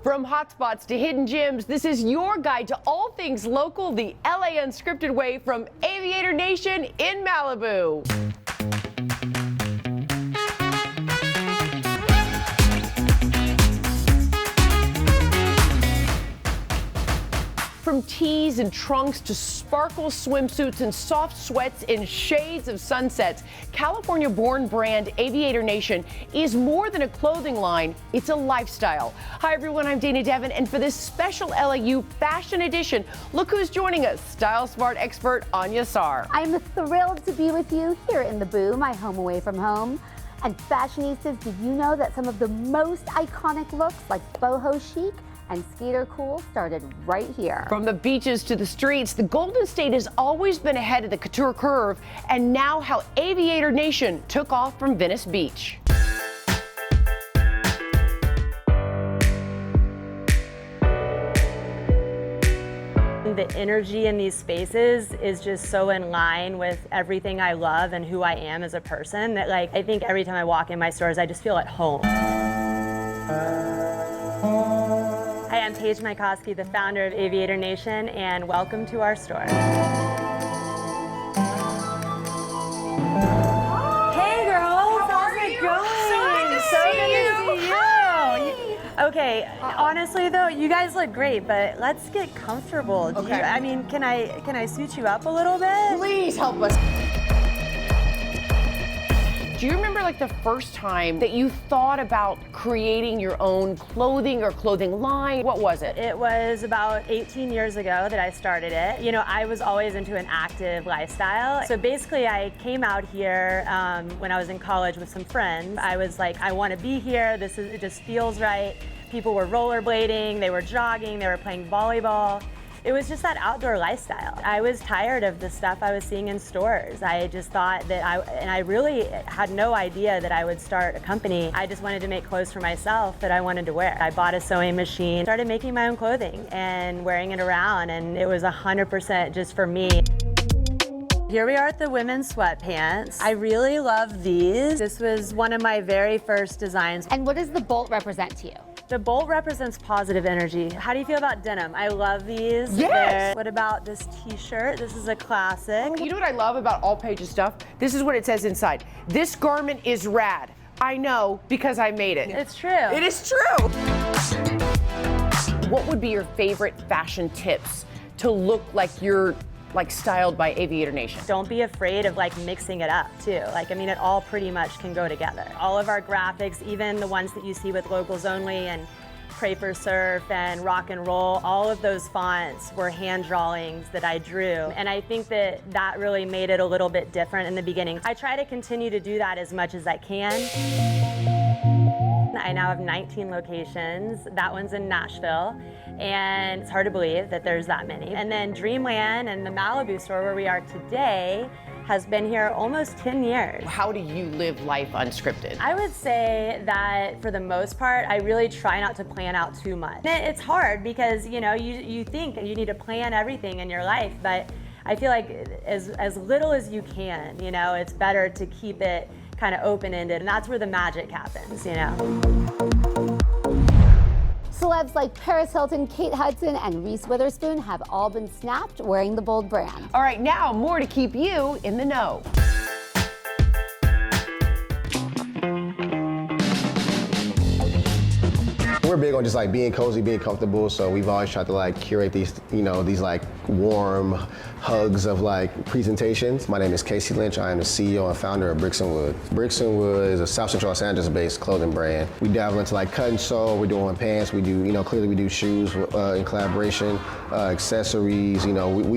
From hotspots to hidden gems, this is your guide to all things local, the LA Unscripted way from Aviator Nation in Malibu. From tees and trunks to sparkle swimsuits and soft sweats in shades of sunsets, California-born brand Aviator Nation is more than a clothing line, it's a lifestyle. Hi everyone, I'm Dana Devin, and for this special LAU Fashion Edition, look who's joining us, Style Smart expert Anya Sar. I'm thrilled to be with you here in the Boo, my home away from home. And fashionistas, did you know that some of the most iconic looks like boho chic and skater cool started right here? From the beaches to the streets, the Golden State has always been ahead of the couture curve, and now how Aviator Nation took off from Venice Beach. The energy in these spaces is just so in line with everything I love and who I am as a person that, like, I think every time I walk in my stores, I just feel at home. Hi, I'm Paige Mykoski, the founder of Aviator Nation, and welcome to our store. Hey girls, how's it going? So good to see you. Okay, honestly though, you guys look great, but let's get comfortable. Okay. I mean, can I suit you up a little bit? Please help us. Do you remember like the first time that you thought about creating your own clothing or clothing line? What was it? It was about 18 years ago that I started it. You know, I was always into an active lifestyle. So basically I came out here when I was in college with some friends. I was like, I want to be here. It just feels right. People were rollerblading, they were jogging, they were playing volleyball. It was just that outdoor lifestyle. I was tired of the stuff I was seeing in stores. I just thought that I really had no idea that I would start a company. I just wanted to make clothes for myself that I wanted to wear. I bought a sewing machine, started making my own clothing and wearing it around, and it was 100% just for me. Here we are at the women's sweatpants. I really love these. This was one of my very first designs. And what does the bolt represent to you? The bolt represents positive energy. How do you feel about denim? I love these. Yes! What about this t-shirt? This is a classic. You know what I love about all Paige's stuff? This is what it says inside. This garment is rad. I know because I made it. It's true. It is true. What would be your favorite fashion tips to look like you're styled by Aviator Nation? Don't be afraid of mixing it up too. I mean, it all pretty much can go together. All of our graphics, even the ones that you see with Locals Only and Pray for Surf and Rock and Roll, all of those fonts were hand drawings that I drew. And I think that really made it a little bit different in the beginning. I try to continue to do that as much as I can. I now have 19 locations. That one's in Nashville, and it's hard to believe that there's that many. And then Dreamland and the Malibu store where we are today has been here almost 10 years. How do you live life unscripted? I would say that for the most part, I really try not to plan out too much. It's hard because, you know, you think you need to plan everything in your life, but I feel like as little as you can, you know, it's better to keep it kind of open-ended, and that's where the magic happens, you know. Celebs like Paris Hilton, Kate Hudson, and Reese Witherspoon have all been snapped wearing the Bold brand. All right, now more to keep you in the know. We're big on just being cozy, being comfortable, so we've always tried to curate these, these warm hugs of presentations. My name is Casey Lynch. I am the CEO and founder of Bricks & Wood. Bricks & Wood is a South Central Los Angeles based clothing brand. We dabble into cut and sew, we're doing pants, we do, clearly we do shoes in collaboration, accessories, we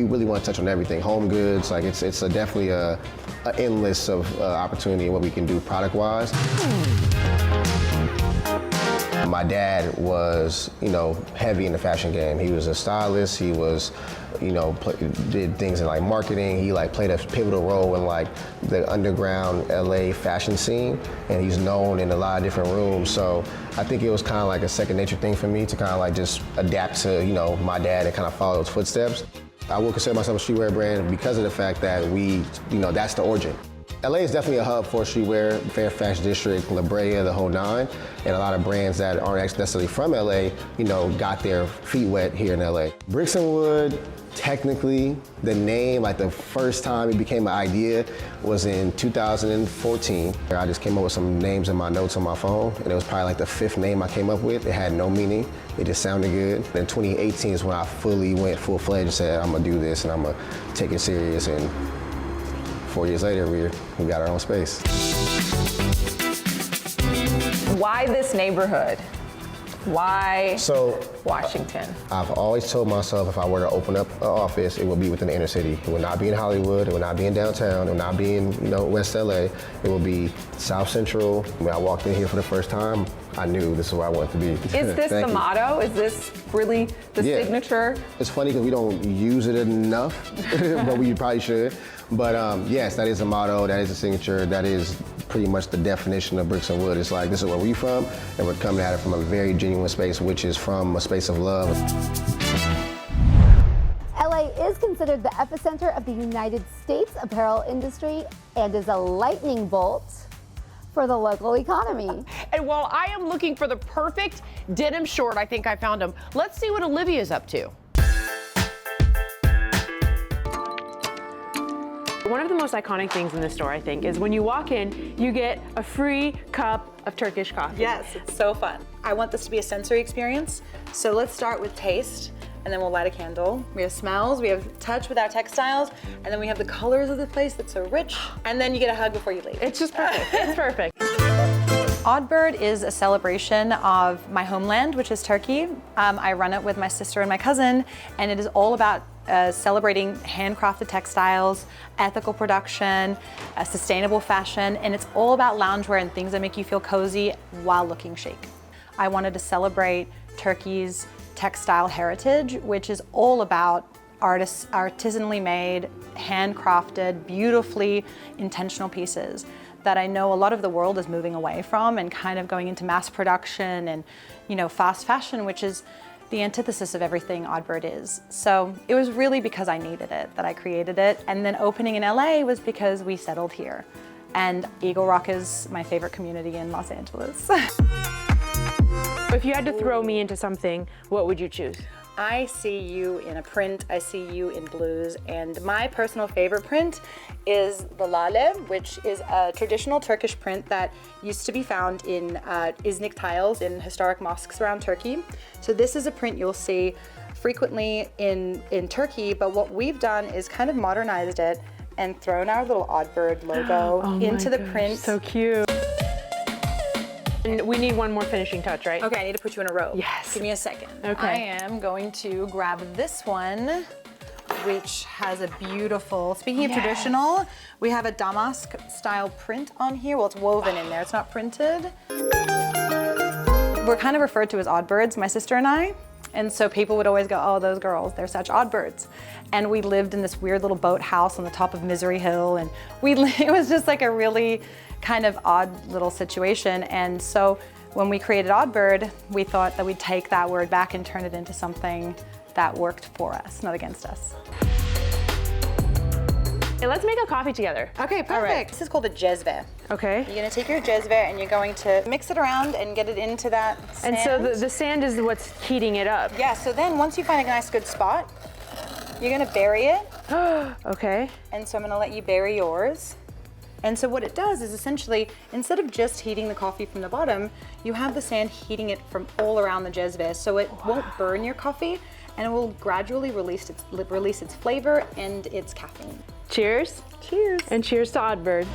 really want to touch on everything. Home goods, it's definitely an endless of opportunity in what we can do product-wise. My dad was, heavy in the fashion game. He was a stylist. He was, did things in marketing. He played a pivotal role in the underground LA fashion scene, and he's known in a lot of different rooms. So I think it was kind of a second nature thing for me to kind of just adapt to, my dad and kind of follow those footsteps. I would consider myself a streetwear brand because of the fact that we, that's the origin. LA is definitely a hub for streetwear. Fairfax District, La Brea, the whole nine, and a lot of brands that aren't necessarily from LA, you know, got their feet wet here in LA. Bricks and Wood, technically, the name, like the first time it became an idea was in 2014. I just came up with some names in my notes on my phone, and it was probably like the 5th name I came up with. It had no meaning, it just sounded good. Then 2018 is when I fully went full-fledged and said, I'm gonna do this and I'm gonna take it serious, and 4 years later, we got our own space. Why this neighborhood? Why So Washington? I've always told myself if I were to open up an office, it would be within the inner city. It would not be in Hollywood, it would not be in downtown, it would not be in, you know, West LA. It would be South Central. When I walked in here for the first time, I knew this is where I wanted to be. Is this the motto? Is this really the signature? It's funny because we don't use it enough, but we probably should. But yes, that is a motto, that is a signature, that is pretty much the definition of Bricks and Wood. It's like, this is where we're from, and we're coming at it from a very genuine space, which is from a space of love. LA is considered the epicenter of the United States apparel industry and is a lightning bolt for the local economy. And while I am looking for the perfect denim short, I think I found him. Let's see what Olivia's up to. One of the most iconic things in this store, I think, is when you walk in, you get a free cup of Turkish coffee. Yes, it's so fun. I want this to be a sensory experience. So let's start with taste, and then we'll light a candle. We have smells, we have touch with our textiles, and then we have the colors of the place that's so rich. And then you get a hug before you leave. It's just perfect. It's perfect. Oddbird is a celebration of my homeland, which is Turkey. I run it with my sister and my cousin, and it is all about celebrating handcrafted textiles, ethical production, sustainable fashion, and it's all about loungewear and things that make you feel cozy while looking chic. I wanted to celebrate Turkey's textile heritage, which is all about artisanally made, handcrafted, beautifully intentional pieces that I know a lot of the world is moving away from and kind of going into mass production and, you know, fast fashion, which is the antithesis of everything Oddbird is. So it was really because I needed it that I created it. And then opening in LA was because we settled here. And Eagle Rock is my favorite community in Los Angeles. If you had to throw me into something, what would you choose? I see you in a print, I see you in blues, and my personal favorite print is the lale, which is a traditional Turkish print that used to be found in Iznik tiles in historic mosques around Turkey. So this is a print you'll see frequently in Turkey, but what we've done is kind of modernized it and thrown our little Oddbird logo into the print. So cute. And we need one more finishing touch, right? Okay, I need to put you in a robe. Yes. Give me a second. Okay. I am going to grab this one, which has a beautiful, speaking of traditional, we have a damask style print on here. Well, it's woven in there, it's not printed. We're kind of referred to as oddbirds, my sister and I. And so people would always go, oh, those girls, they're such oddbirds. And we lived in this weird little boathouse on the top of Misery Hill. And it was just like a really kind of odd little situation. And so when we created Oddbird, we thought that we'd take that word back and turn it into something that worked for us, not against us. Hey, let's make a coffee together. Okay, perfect. right. This is called a jezve. Okay. You're gonna take your jezve and you're going to mix it around and get it into that sand. And so the sand is what's heating it up. Yeah, so then once you find a nice good spot, you're gonna bury it. Okay. And so I'm gonna let you bury yours. And so what it does is essentially, instead of just heating the coffee from the bottom, you have the sand heating it from all around the jezve, so it won't burn your coffee, and it will gradually release its flavor and its caffeine. Cheers. Cheers. And cheers to Oddbird.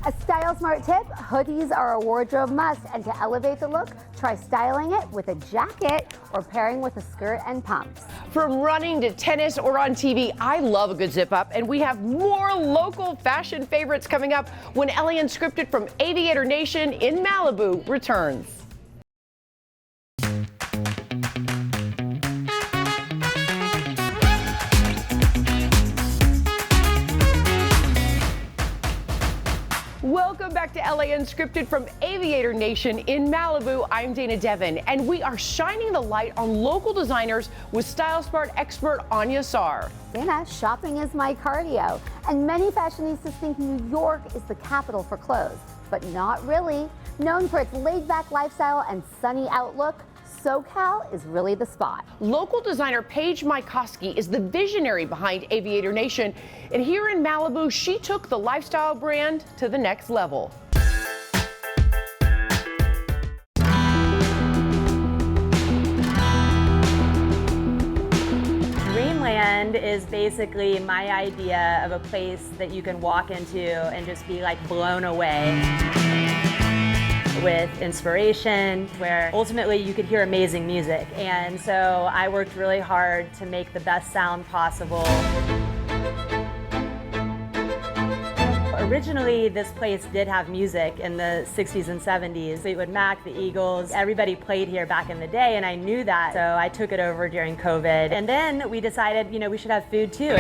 A style smart tip, hoodies are a wardrobe must, and to elevate the look, try styling it with a jacket or pairing with a skirt and pumps. From running to tennis or on TV, I love a good zip up, and we have more local fashion favorites coming up when LA Unscripted from Aviator Nation in Malibu returns. Welcome back to LA Unscripted from Aviator Nation in Malibu. I'm Dana Devin, and we are shining the light on local designers with Style Smart expert Anya Sar. Dana, shopping is my cardio, and many fashionistas think New York is the capital for clothes, but not really. Known for its laid-back lifestyle and sunny outlook, SoCal is really the spot. Local designer Paige Mykoski is the visionary behind Aviator Nation, and here in Malibu, she took the lifestyle brand to the next level. Dreamland is basically my idea of a place that you can walk into and just be like blown away with inspiration, where ultimately you could hear amazing music. And so I worked really hard to make the best sound possible. Originally, this place did have music in the 60s and 70s. Fleetwood Mac, the Eagles, everybody played here back in the day, and I knew that, so I took it over during COVID. And then we decided, we should have food too.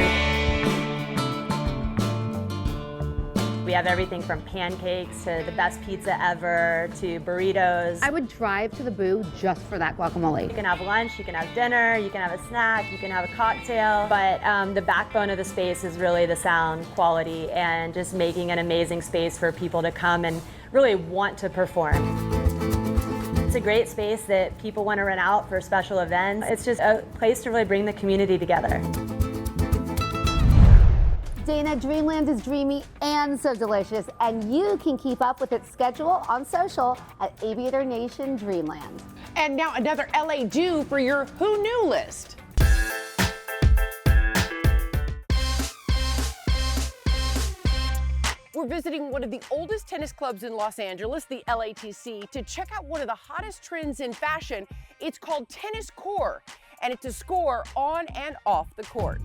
We have everything from pancakes to the best pizza ever to burritos. I would drive to the Boo just for that guacamole. You can have lunch, you can have dinner, you can have a snack, you can have a cocktail, but the backbone of the space is really the sound quality and just making an amazing space for people to come and really want to perform. It's a great space that people want to rent out for special events. It's just a place to really bring the community together. Dana, Dreamland is dreamy and so delicious, and you can keep up with its schedule on social at Aviator Nation Dreamland. And now another LA do for your Who Knew list. We're visiting one of the oldest tennis clubs in Los Angeles, the LATC, to check out one of the hottest trends in fashion. It's called Tennis Core, and it's a score on and off the court.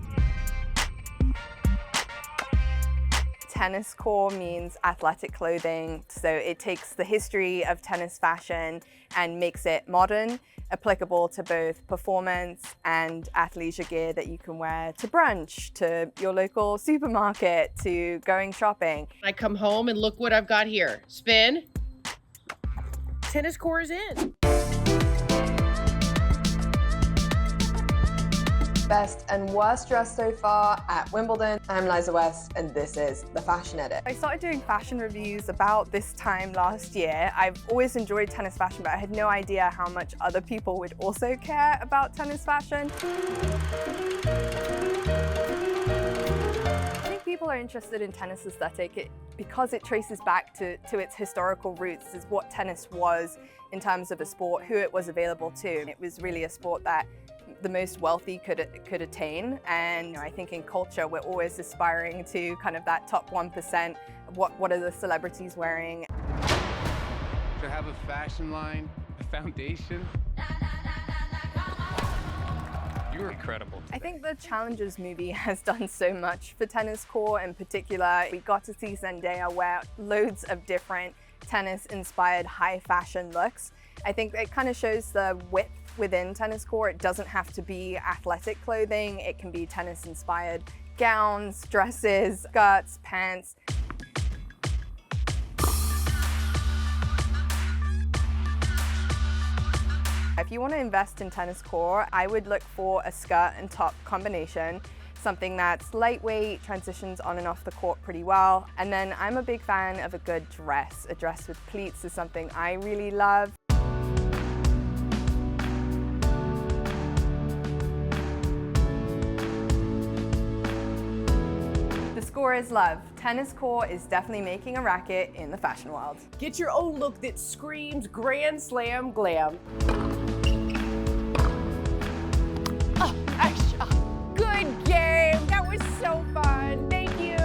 Tennis core means athletic clothing, so it takes the history of tennis fashion and makes it modern, applicable to both performance and athleisure gear that you can wear to brunch, to your local supermarket, to going shopping. I come home and look what I've got here. Spin. Tennis Core is in. Best and worst dress so far at Wimbledon. I'm Liza West, and this is The Fashion Edit. I started doing fashion reviews about this time last year. I've always enjoyed tennis fashion, but I had no idea how much other people would also care about tennis fashion. I think people are interested in tennis aesthetic because it traces back to its historical roots, is what tennis was in terms of a sport, who it was available to. It was really a sport that the most wealthy could attain, and I think in culture we're always aspiring to kind of that top 1% of what are the celebrities wearing. To have a fashion line, a foundation. You're incredible. I think the Challengers movie has done so much for tennis core in particular. We got to see Zendaya wear loads of different tennis-inspired high fashion looks. I think it kind of shows the width within tennis core. It doesn't have to be athletic clothing. It can be tennis-inspired gowns, dresses, skirts, pants. If you want to invest in tennis core, I would look for a skirt and top combination, something that's lightweight, transitions on and off the court pretty well. And then I'm a big fan of a good dress. A dress with pleats is something I really love. The score is love. Tennis core is definitely making a racket in the fashion world. Get your own look that screams Grand Slam glam. Oh, good game. That was so fun. Thank you.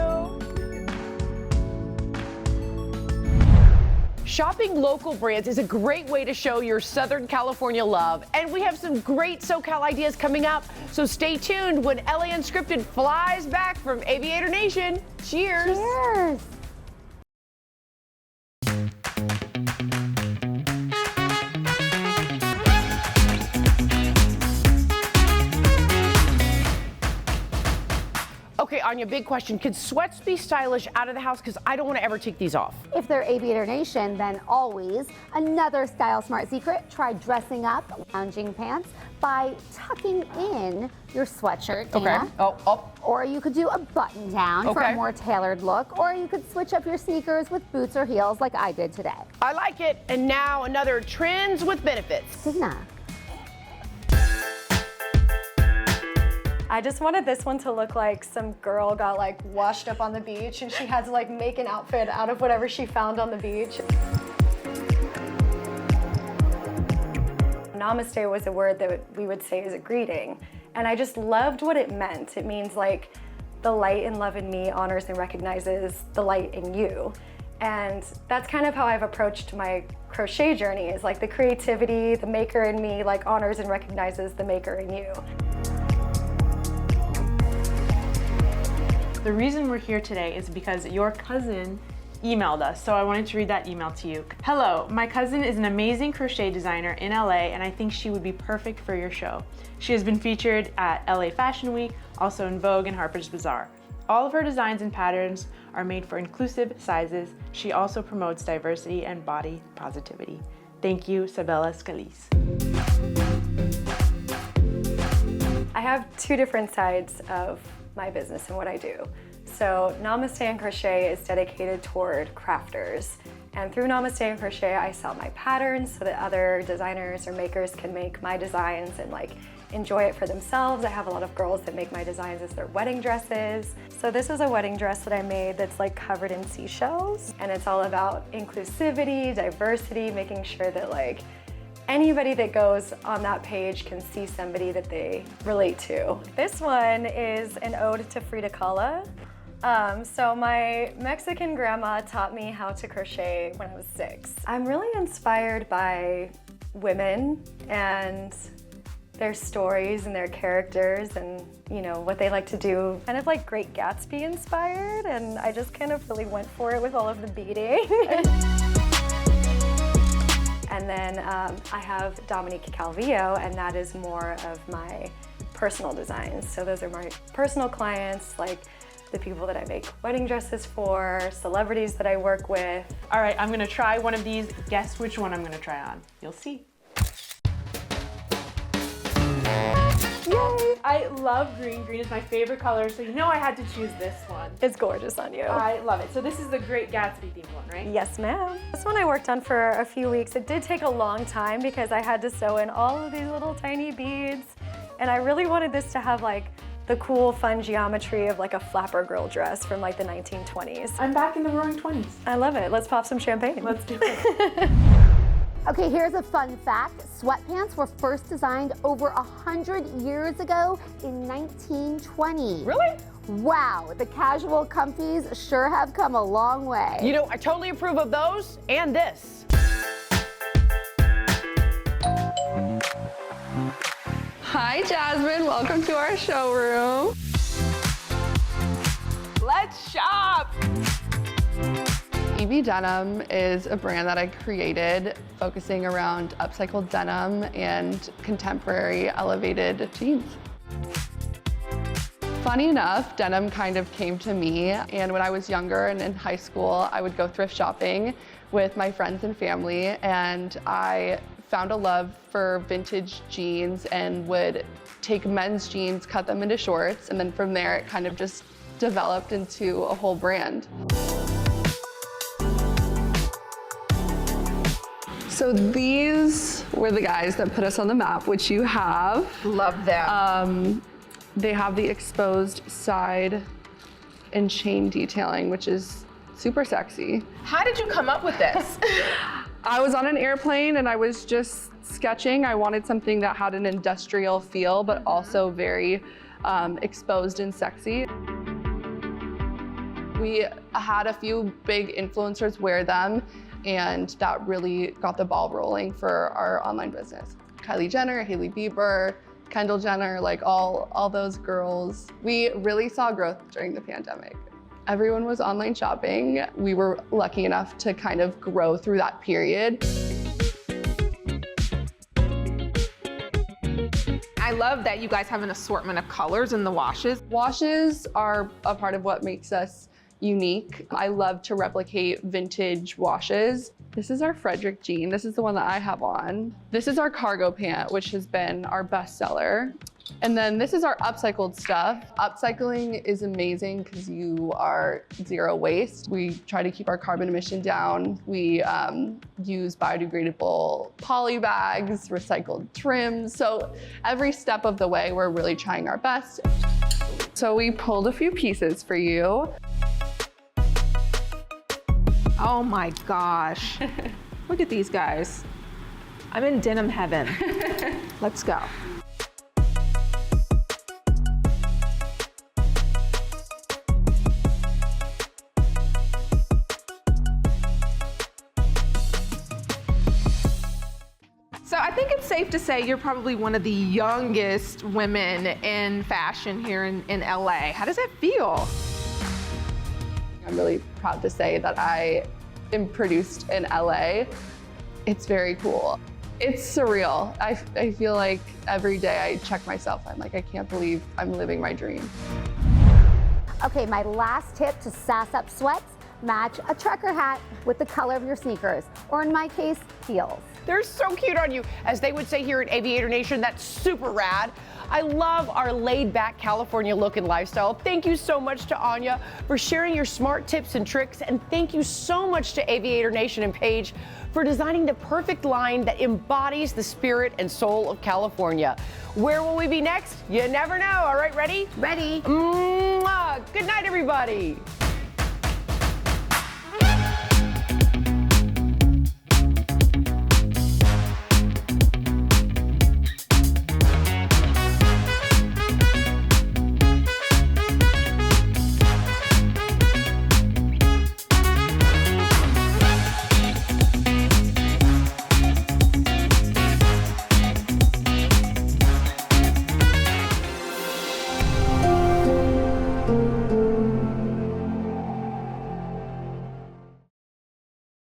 Shopping local brands is a great way to show your Southern California love. And we have some great SoCal ideas coming up. So stay tuned when LA Unscripted flies back from Aviator Nation. Cheers. Cheers. Okay, Anya, big question. Can sweats be stylish out of the house? Because I don't want to ever take these off. If they're Aviator Nation, then always. Another style smart secret, try dressing up lounging pants by tucking in your sweatshirt, Dana. Okay. Or you could do a button down for a more tailored look, or you could switch up your sneakers with boots or heels like I did today. I like it. And now another trends with benefits. Dana. I just wanted this one to look like some girl got like washed up on the beach and she had to like make an outfit out of whatever she found on the beach. Namaste was a word that we would say as a greeting, and I just loved what it meant. It means like the light and love in me honors and recognizes the light in you. And that's kind of how I've approached my crochet journey, is like the creativity, the maker in me like honors and recognizes the maker in you. The reason we're here today is because your cousin emailed us, so I wanted to read that email to you. Hello, my cousin is an amazing crochet designer in LA, and I think she would be perfect for your show. She has been featured at LA Fashion Week, also in Vogue and Harper's Bazaar. All of her designs and patterns are made for inclusive sizes. She also promotes diversity and body positivity. Thank you, Sabella Scalise. I have two different sides of my business and what I do. So Namaste and Crochet is dedicated toward crafters. And through Namaste and Crochet, I sell my patterns so that other designers or makers can make my designs and like enjoy it for themselves. I have a lot of girls that make my designs as their wedding dresses. So this is a wedding dress that I made that's like covered in seashells. And it's all about inclusivity, diversity, making sure that like anybody that goes on that page can see somebody that they relate to. This one is an ode to Frida Kahlo. So my Mexican grandma taught me how to crochet when I was 6. I'm really inspired by women and their stories and their characters and, you know, what they like to do. Kind of like Great Gatsby inspired, and I just kind of really went for it with all of the beading. And then I have Dominique Calvillo, and that is more of my personal designs. So those are my personal clients, like the people that I make wedding dresses for, celebrities that I work with. All right, I'm gonna try one of these. Guess which one I'm gonna try on. You'll see. Yay! I love green. Green is my favorite color, so you know I had to choose this one. It's gorgeous on you. I love it. So this is the Great Gatsby themed one, right? Yes, ma'am. This one I worked on for a few weeks. It did take a long time because I had to sew in all of these little tiny beads, and I really wanted this to have like the cool, fun geometry of like a flapper girl dress from like the 1920s. I'm back in the roaring 20s. I love it. Let's pop some champagne. Let's do it. Okay, here's a fun fact. Sweatpants were first designed over 100 years ago in 1920. Really? Wow, the casual comfies sure have come a long way. You know, I totally approve of those and this. Hi, Jasmine. Welcome to our showroom. Let's shop. EB Denim is a brand that I created focusing around upcycled denim and contemporary elevated jeans. Funny enough, denim kind of came to me, and when I was younger and in high school, I would go thrift shopping with my friends and family, and I found a love for vintage jeans and would take men's jeans, cut them into shorts, and then from there it kind of just developed into a whole brand. So these were the guys that put us on the map, which you have. Love them. They have the exposed side and chain detailing, which is super sexy. How did you come up with this? I was on an airplane and I was just sketching. I wanted something that had an industrial feel, but also very exposed and sexy. We had a few big influencers wear them, and that really got the ball rolling for our online business. Kylie Jenner, Hailey Bieber, Kendall Jenner, like all those girls. We really saw growth during the pandemic. Everyone was online shopping. We were lucky enough to kind of grow through that period. I love that you guys have an assortment of colors in the washes. Washes are a part of what makes us unique. I love to replicate vintage washes. This is our Frederick jean. This is the one that I have on. This is our cargo pant, which has been our best seller. And then this is our upcycled stuff. Upcycling is amazing because you are zero waste. We try to keep our carbon emission down. We use biodegradable poly bags, recycled trims. So every step of the way, we're really trying our best. So we pulled a few pieces for you. Oh my gosh. Look at these guys. I'm in denim heaven. Let's go. So I think it's safe to say you're probably one of the youngest women in fashion here in LA. How does that feel? I'm really proud to say that I am produced in LA. It's very cool. It's surreal. I feel like every day I check myself. I'm like, I can't believe I'm living my dream. Okay, my last tip to sass up sweats, match a trucker hat with the color of your sneakers, or in my case, heels. They're so cute on you. As they would say here at Aviator Nation, that's super rad. I love our laid-back California look and lifestyle. Thank you so much to Anya for sharing your smart tips and tricks, and thank you so much to Aviator Nation and Paige for designing the perfect line that embodies the spirit and soul of California. Where will we be next? You never know. All right, ready? Ready. Mwah. Good night, everybody.